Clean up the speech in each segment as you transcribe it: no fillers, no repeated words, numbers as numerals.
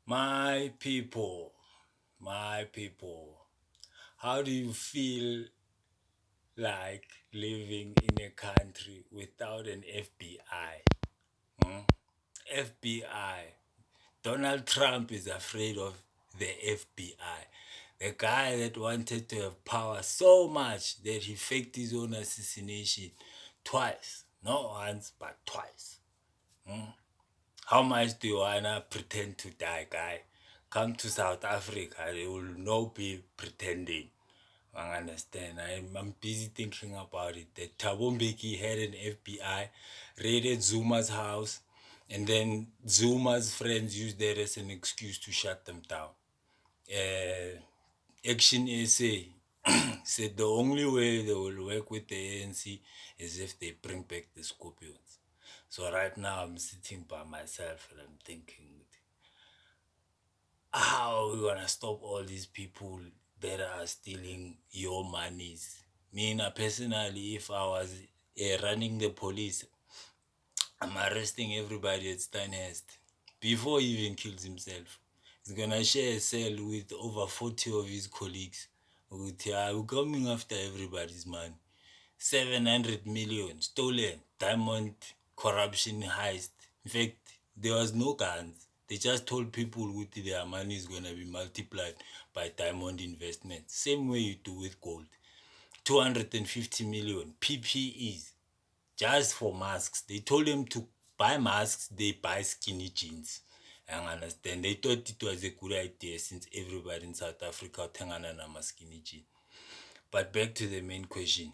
My people, my people, how do you feel like living in a country without an FBI? Hmm? FBI. Donald Trump is afraid of the FBI. The guy that wanted to have power so much that he faked his own assassination twice. Not once, but twice. How much do you wanna pretend to die, guy? Come to South Africa, they will not be pretending. I understand. I'm busy thinking about it. That Thabo Mbeki had an FBI, raided Zuma's house, and then Zuma's friends used that as an excuse to shut them down. Action SA said the only way they will work with the ANC is if they bring back the Scorpions. So right now I'm sitting by myself and I'm thinking, how are we gonna stop all these people that are stealing your monies? Me, personally, if I was running the police, I'm arresting everybody at Steinhurst before he even kills himself. He's gonna share a cell with over 40 of his colleagues. We're coming after everybody's money. 700 million stolen, diamond corruption heist. In fact, there was no guns. They just told people with their money is going to be multiplied by diamond investment. Same way you do with gold. 250 million PPEs just for masks. They told them to buy masks, they buy skinny jeans. I understand. They thought it was a good idea since everybody in South Africa tengana nama skinny jeans. But back to the main question.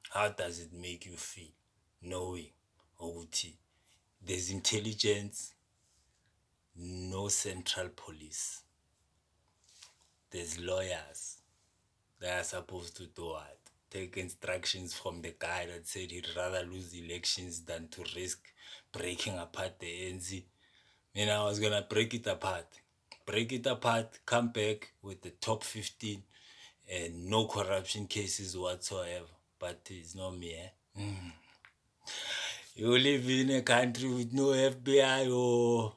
How does it make you feel knowing ukuthi there's intelligence, no central police, there's lawyers that are supposed to do what? Take instructions from the guy that said he'd rather lose elections than to risk breaking apart the ANC. I was gonna break it apart, come back with the top 15 and no corruption cases whatsoever. But it's not me, You live in a country with no FBI or